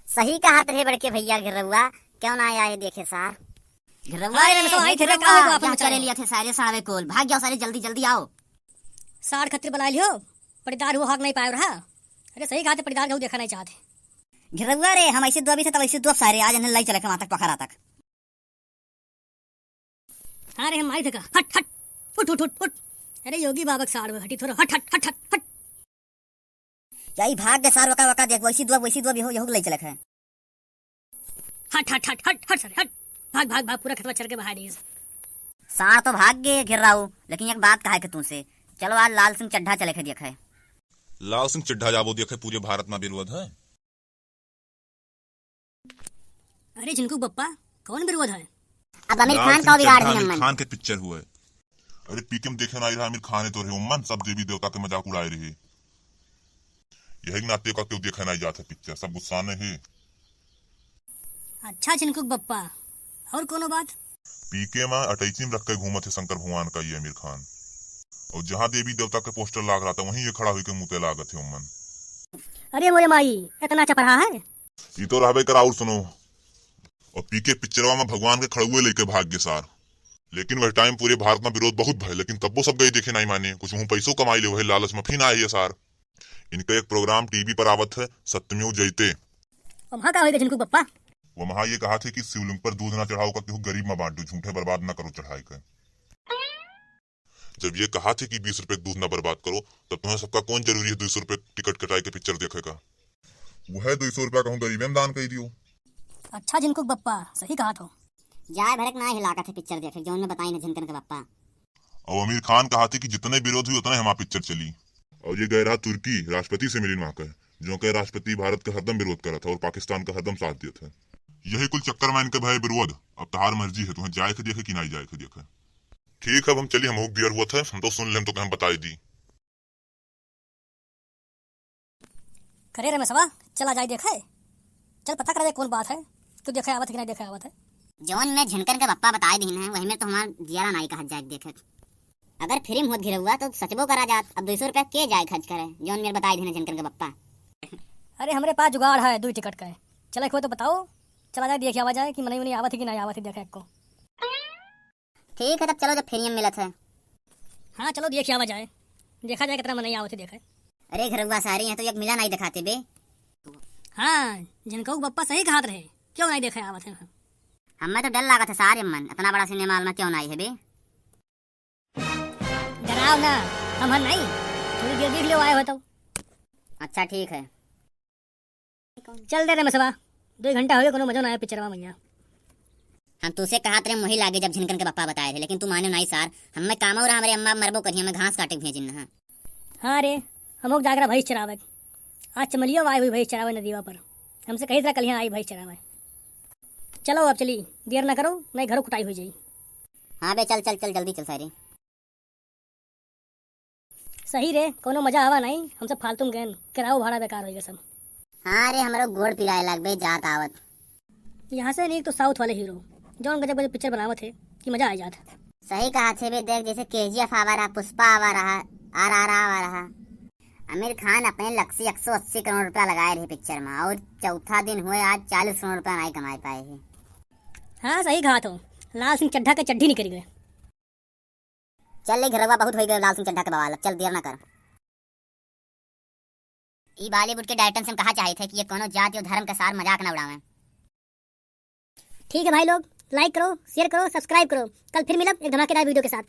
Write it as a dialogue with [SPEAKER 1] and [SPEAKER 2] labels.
[SPEAKER 1] सही कहा रे बड़के भैया घिरौआ, क्यों ना आया है देखे सार। घिरौआ
[SPEAKER 2] अरे
[SPEAKER 1] रे
[SPEAKER 2] तो आई थे रे,
[SPEAKER 1] घिरौआ,
[SPEAKER 2] कहाँ को अपन
[SPEAKER 1] यहाँ
[SPEAKER 2] मचा
[SPEAKER 1] चले
[SPEAKER 2] रहे
[SPEAKER 1] लिया थे सारे साढ़े कोल, भाग जाओ सारे, जल्दी जल्दी आओ।
[SPEAKER 2] साड़ खतिर बुला लियो, पड़ीदार हुआ हक नहीं पाया रहा। अरे सही कहा थे, पड़ीदार को देखा नहीं चाहते।
[SPEAKER 1] घिरौआ रे हम ऐसे दुआ भी थे तब ऐसे दुआ सारे आज इन्हें लाई चले वहां तक पखरा तक।
[SPEAKER 2] हाँ रे हम आई थे का, हट हट उठ उठ उठ उठ। अरे योगी बाबा के साड़ में हटी थोड़ा, हट हट हट हट हट।
[SPEAKER 1] यही भाग दे सार, वका वका देख, वैसी दुआ भी हो यहू लाई चले है।
[SPEAKER 2] हट हट हट हट हट सर हट, भाग भाग भाग, पूरा खतवा चढ़ के बाहर ही।
[SPEAKER 1] सार तो भाग गए घिरराऊ, लेकिन एक बात कहा है कि तुमसे, चलो आज लाल सिंह चड्ढा चले के देखे।
[SPEAKER 3] लाल सिंह चड्ढा जाबो देखे पूरे भारत में विरोध है।
[SPEAKER 2] अरे जिनको बप्पा कौन विरोध है?
[SPEAKER 1] अब आमिर खान का बिगाड़ है
[SPEAKER 3] आमिर खान के पिक्चर हुए। अरे पीकेम देखे ना रहा, आमिर खान है तो रहे उम्मन सब देवी देवता के मजाक उड़ाए रहे। यही नाते का क्यों देखा नहीं जाता पिक्चर, सब गुस्सा ने है।
[SPEAKER 2] अच्छा जिनको बप्पा, और कोनो बात?
[SPEAKER 3] पीके में अटैची में रख के घूमत है शंकर भगवान का ये आमिर खान, और जहाँ देवी देवता के पोस्टर लाग रहा था वहीं ये खड़ा हुई के मुँह लागत है उम्मन।
[SPEAKER 2] अरे मोरे माई इतना चपरा है।
[SPEAKER 3] ये तो रहबे कर, और सुनो, और पीके पिक्चरवा में भगवान के खड़ुए लेके भाग गए सार। लेकिन वह टाइम पूरे भारत में विरोध बहुत भय, लेकिन तब वो सब गए देखे नहीं माने, कुछ वह पैसों कमाई ले वही लालच में फिर आए सार। इनका एक प्रोग्राम टीवी पर आवत है, सत्यमेव जयते।
[SPEAKER 2] वहाँ का होगा जिनको बप्पा?
[SPEAKER 3] वो वहां ये कहा थे कि शिवलिंग पर दूध ना चढ़ाओ का, क्यों गरीब में बांट दो, झूठे बर्बाद ना करो चढ़ाई कर। जब ये कहा थे कि 20 रुपए दूध ना बर्बाद करो, तब तुम्हें सबका कौन जरूरी है 200 रुपए टिकट कटाई के पिक्चर देखेगा। वह 200 रुपया कहूँ गरीब में दान कर दियो।
[SPEAKER 2] अच्छा जिनको बप्पा सही कहा तो।
[SPEAKER 1] जाए भड़क ना हिलाका थे पिक्चर देखे, जो उनमें बताई ना झिनकन के बप्पा।
[SPEAKER 3] और आमिर खान कहा थे कि जितने विरोध हुए उतने हमारा पिक्चर चली। और ये गए रहा तुर्की राष्ट्रपति से मिली वहां का, जो के राष्ट्रपति भारत का हरदम विरोध करा था और पाकिस्तान का हरदम साथ दिया था। यही कुल चक्कर में इनके भाई विरोध। अब तहार मर्जी है, तुम्हें जाए के देखे कि नहीं जाए के देखे। ठीक है अब हम चलिए, हम दियर हुआ था, हम तो सुन ले, तो हम बताई दी।
[SPEAKER 2] करे रे सवा, चला जाए देखे, चल पता कर दे कौन बात है, तू देखे आवत है कि नहीं देखे आवत है।
[SPEAKER 1] जौन में झिनकन के बप्पा बताए दी है वही में तो हमारा दियारा नहीं कहा जाए देखे। अगर फिल्म होत घिरौआ तो सचबो करा जात, अब 200 रुपया के जाए खर्च करे, जौन मेरे बताए दी झिनकन के बप्पा।
[SPEAKER 2] अरे हमरे पास जुगाड़ है 2 टिकट का, चले को तो बताओ, चला जाए देखे आवा जाए कि मनी मनी आवत है कि नहीं आवत है देखे को।
[SPEAKER 1] ठीक है तब चलो, जब फिर मिलत है।
[SPEAKER 2] हाँ चलो देखे आवा जाए, देखा जाए कितना मनी आवत है देखे।
[SPEAKER 1] अरे घिरौआ सारी है तो एक मिला नहीं दिखाते बे।
[SPEAKER 2] हाँ जिनको बप्पा सही कहा रहे, क्यों नहीं देखे आवत है।
[SPEAKER 1] हमें तो डर लगा था सारे मन, इतना बड़ा सिनेमा हॉल में क्यों नहीं है बे।
[SPEAKER 2] डराओ ना, हम नहीं, थोड़ी देर देख लो आए हो तो।
[SPEAKER 1] अच्छा ठीक है,
[SPEAKER 2] चल दे रे मसवा, 2 घंटा हो गए कोनो मजा ना आया पिक्चर में भैया।
[SPEAKER 1] हम तुझसे कहा तेरे वही लागे जब झिनकन के बप्पा बताए थे, लेकिन तू माने नहीं सार। हमें काम और हमारे अम्मा मरबो करिए, हमें घास काटे भेजिन ना।
[SPEAKER 2] हाँ रे हम लोग जाकर भैंस चरावे, आज चमलियो आई हुई भैंस चरावे नदीवा पर, हमसे कही तरह कल यहाँ आई भैंस चरावे। चलो अब चली, देर ना करो नहीं घरों कुटाई हो जाई।
[SPEAKER 1] हाँ बे चल चल चल जल्दी चल सारी।
[SPEAKER 2] सही रे कोनो मजा आवा नहीं, हमसे फालतू गैन किराओ भाड़ा बेकार हो गया सब।
[SPEAKER 1] हाँ रे हमारे गोड़ पिलाए लग बे जात आवत।
[SPEAKER 2] यहाँ से नहीं तो साउथ वाले हीरो जौन गजब गजब पिक्चर बनावत थे कि मजा आ जात।
[SPEAKER 1] सही कहा थे बे, देख जैसे KGF आवा रहा, पुष्पा आवा रहा, RRR आवा रहा। आमिर खान अपने लक्ष्य 180 करोड़ रुपया लगाए रहे पिक्चर में, और चौथा दिन हुए आज 40 करोड़ रुपया नहीं कमा पाए है।
[SPEAKER 2] हाँ सही कहा तो, लाल सिंह चड्ढा के चड्ढी निकल गए।
[SPEAKER 1] चल ले घरवा बहुत हो गए लाल सिंह चड्ढा के बवाल, चल देर ना कर। ई बॉलीवुड के डायरेक्टर से कहा चाहे थे कि ये कोनो जाति और धर्म के सार मजाक न उड़ावें।
[SPEAKER 2] ठीक है भाई लोग, लाइक करो, शेयर करो, सब्सक्राइब करो, कल फिर मिलब एक धमाकेदार वीडियो के साथ।